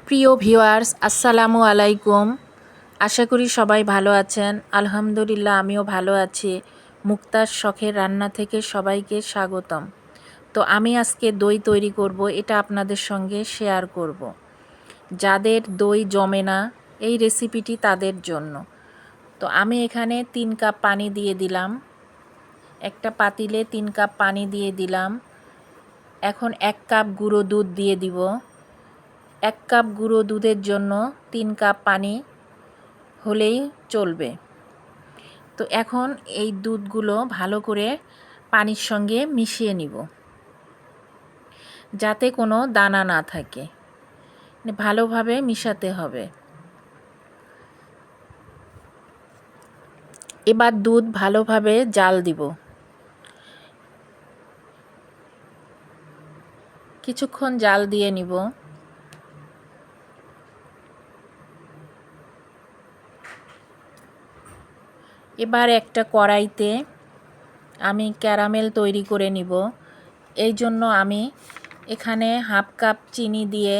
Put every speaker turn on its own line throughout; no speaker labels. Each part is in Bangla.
প্রিয় ভিউয়ার্স, আসসালামু আলাইকুম। আশা করি সবাই ভালো আছেন। আলহামদুলিল্লাহ, আমিও ভালো আছি। মুক্তার শখের রান্না থেকে সবাইকে স্বাগতম। তো আমি আজকে দই তৈরি করব, এটা আপনাদের সঙ্গে শেয়ার করব। যাদের দই জমে না, এই রেসিপিটি তাদের জন্য। তো আমি এখানে 3 কাপ পানি দিয়ে দিলাম। একটা পাতিলে 3 কাপ পানি দিয়ে দিলাম। এখন 1 কাপ গুঁড়ো দুধ দিয়ে দিব। 1 কাপ গুঁড়ো দুধের জন্য 3 কাপ পানি হলেই চলবে। তো এখন এই দুধগুলো ভালো করে পানির সঙ্গে মিশিয়ে নিব, যাতে কোনো দানা না থাকে। ভালোভাবে মিশাতে হবে। এবার দুধ ভালোভাবে জাল দিব। কিছুক্ষণ জাল দিয়ে নিব। এবার একটা কড়াইতে আমি ক্যারামেল তৈরি করে নিব। এই জন্য আমি এখানে হাফ কাপ চিনি দিয়ে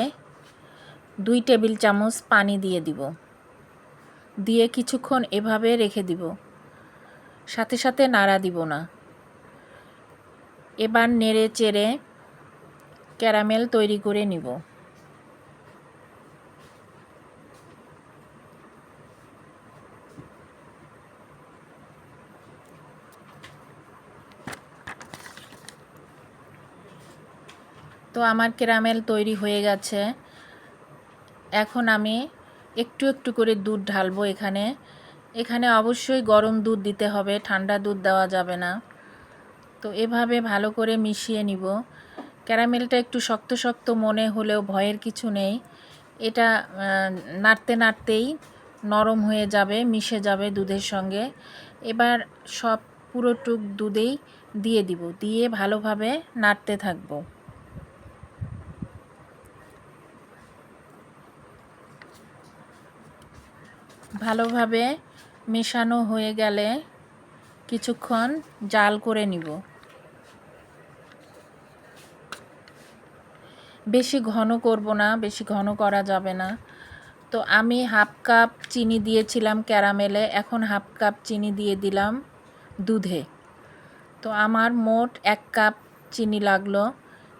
2 টেবিল চামচ পানি দিয়ে দিব। দিয়ে কিছুক্ষণ এভাবে রেখে দিব, সাথে সাথে নাড়া দিব না। এবার নেড়ে চেড়ে ক্যারামেল তৈরি করে নিব। তো আমার ক্যারামেল তৈরি হয়ে গেছে। এখন আমি একটু একটু করে দুধ ঢালবো এখানে অবশ্যই গরম দুধ দিতে হবে, ঠান্ডা দুধ দেওয়া যাবে না। তো এভাবে ভালো করে মিশিয়ে নিব। ক্যারামেলটা একটু শক্ত শক্ত মনে হলেও ভয়ের কিছু নেই। এটা নাড়তে নাড়তেই নরম হয়ে যাবে, মিশে যাবে দুধের সঙ্গে। এবার সব পুরোটুক দুধেই দিয়ে দিব, দিয়ে ভালোভাবে নাড়তে থাকবো। ভালোভাবে মেশানো হয়ে গেলে কিছুক্ষণ জাল করে নিব। বেশি ঘন করব না, বেশি ঘন করা যাবে না। তো আমি হাফ কাপ চিনি দিয়েছিলাম ক্যারামেলে, এখন হাফ কাপ চিনি দিয়ে দিলাম দুধে। তো আমার মোট 1 কাপ চিনি লাগলো।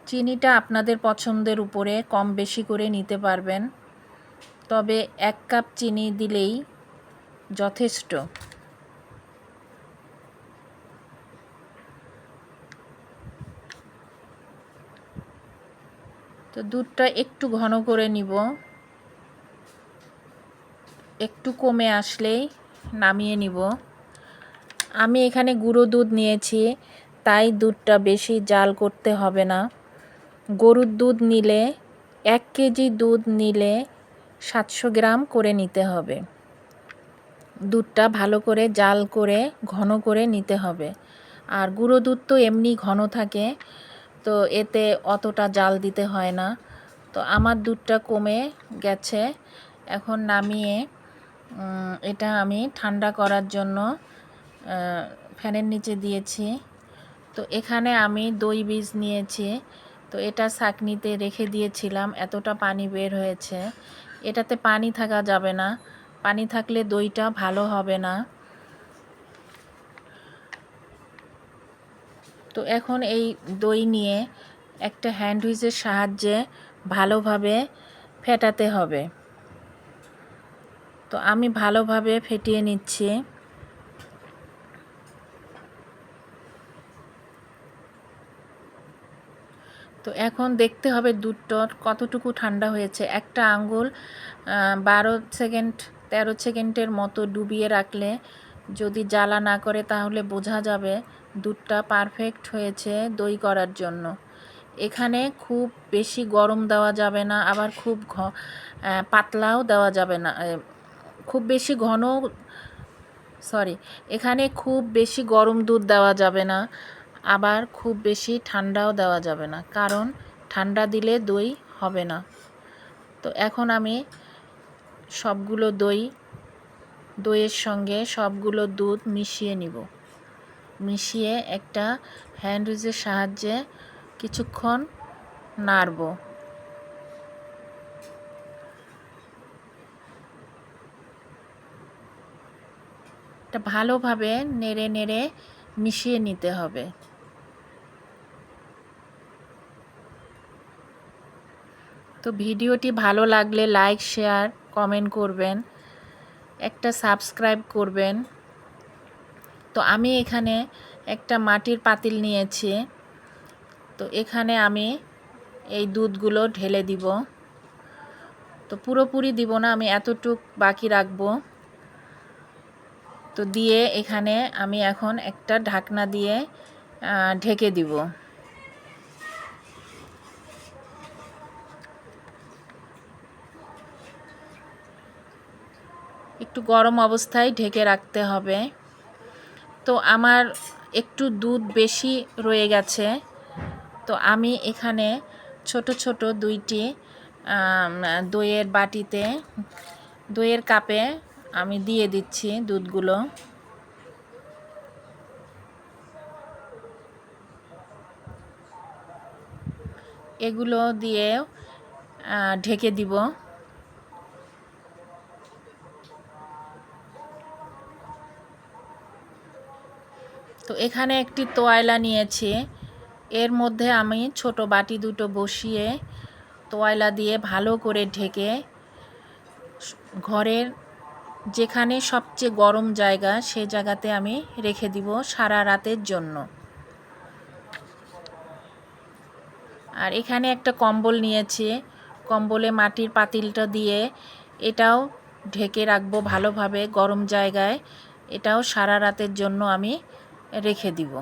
চিনিটা আপনাদের পছন্দের উপরে কম বেশি করে নিতে পারবেন, তবে 1 কাপ চিনি দিলেই যথেষ্ট। তো দুধটা একটু ঘন করে নিব, একটু কমে আসলেই নামিয়ে নিব। আমি এখানে গুঁড়ো দুধ নিয়েছি, তাই দুধটা বেশি জাল করতে হবে না। গরুর দুধ নিলে 1 কেজি দুধ নিলে 700 গ্রাম করে নিতে হবে। দুধটা ভালো করে জাল করে ঘন করে নিতে হবে। আর গুঁড়ো দুধ তো এমনি ঘন থাকে, তো এতে অতটা জাল দিতে হয় না। তো আমার দুধটা কমে গেছে। এখন নামিয়ে এটা আমি ঠান্ডা করার জন্য ফ্যানের নিচে দিয়েছি। তো এখানে আমি দই বীজ নিয়েছি। তো এটা ছাঁকনিতে রেখে দিয়েছিলাম, এতটা পানি বের হয়েছে। এটাতে পানি থাকা যাবে না, পানি থাকলে দইটা ভালো হবে না। তো এখন এই দই নিয়ে একটা হ্যান্ড হুইচের সাহায্যে ভালোভাবে ফেটাতে হবে। তো আমি ভালোভাবে ফেটিয়ে নিচ্ছি। তো এখন দেখতে হবে দুধটা কতটুকু ঠান্ডা হয়েছে। একটা আঙ্গুল 12 সেকেন্ড 13 সেকেন্ডের মতো ডুবিয়ে রাখলে, যদি জ্বালা না করে, তাহলে বোঝা যাবে দুধটা পারফেক্ট হয়েছে দই করার জন্য। এখানে খুব বেশি গরম দেওয়া যাবে না, আবার খুব পাতলাও দেওয়া যাবে না, খুব বেশি ঘন এখানে খুব বেশি গরম দুধ দেওয়া যাবে না, আবার খুব বেশি ঠান্ডাও দেওয়া যাবে না, কারণ ঠান্ডা দিলে দই হবে না। তো এখন আমি সবগুলো দইয়ের সঙ্গে সবগুলো দুধ মিশিয়ে নিব। মিশিয়ে একটা হ্যান্ড হুইচের সাহায্যে কিছুক্ষণ নাড়ব। এটা ভালোভাবে নেড়ে নেড়ে মিশিয়ে নিতে হবে। তো ভিডিওটি ভালো লাগলে লাইক, শেয়ার, কমেন্ট করবেন, একটা সাবস্ক্রাইব করবেন। তো আমি এখানে একটা মাটির পাতিল নিয়েছি। তো এখানে আমি এই দুধগুলো ঢেলে দিব। তো পুরোপুরি দিব না, আমি এতটুক বাকি রাখবো। তো দিয়ে এখানে আমি এখন একটা ঢাকনা দিয়ে ঢেকে দিব। একটু গরম অবস্থায় ঢেকে রাখতে হবে। তো আমার একটু দুধ বেশি রয়ে গেছে। তো আমি এখানে ছোট ছোট দুইটি দইয়ের বাটিতে, দইয়ের কাপে আমি দিয়ে দিচ্ছি দুধগুলো। এগুলো দিয়ে ঢেকে দিব। তো এখানে একটি তোয়াইলা নিয়েছি, এর মধ্যে আমি ছোট বাটি দুটো বসিয়ে তোয়াইলা দিয়ে ভালো করে ঢেকে ঘরের যেখানে সবচেয়ে গরম জায়গা সে জায়গাতে আমি রেখে দিব সারা রাতের জন্য। আর এখানে একটা কম্বল নিয়েছি, কম্বলে মাটির পাতিলটা দিয়ে এটাও ঢেকে রাখবো ভালোভাবে গরম জায়গায়। এটাও সারা রাতের জন্য আমি রেখে দিব।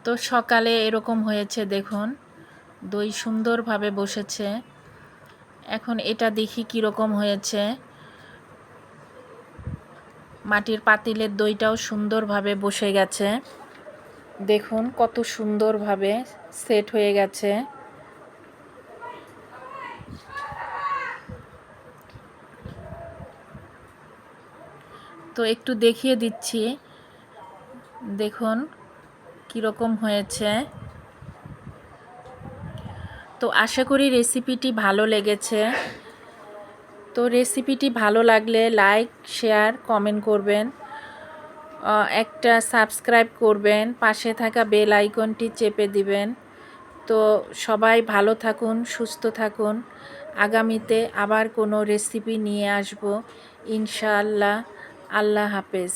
তো সকালে এরকম হয়েছে, দেখুন দই সুন্দরভাবে বসেছে। এখন এটা দেখি কীরকম হয়েছে। মাটির পাতিলের দইটাও সুন্দরভাবে বসে গেছে, দেখুন কত সুন্দরভাবে সেট হয়ে গেছে। তো একটু দেখিয়ে দিচ্ছি, দেখুন কীরকম হয়েছে। তো আশা করি রেসিপিটি ভালো লেগেছে। তো রেসিপিটি ভালো লাগলে লাইক, শেয়ার, কমেন্ট করবেন, একটা সাবস্ক্রাইব করবেন, পাশে থাকা বেল আইকনটি চেপে দিবেন। তো সবাই ভালো থাকুন, সুস্থ থাকুন। আগামীতে আবার কোনো রেসিপি নিয়ে আসব ইনশাআল্লাহ। আল্লাহ হাফেজ।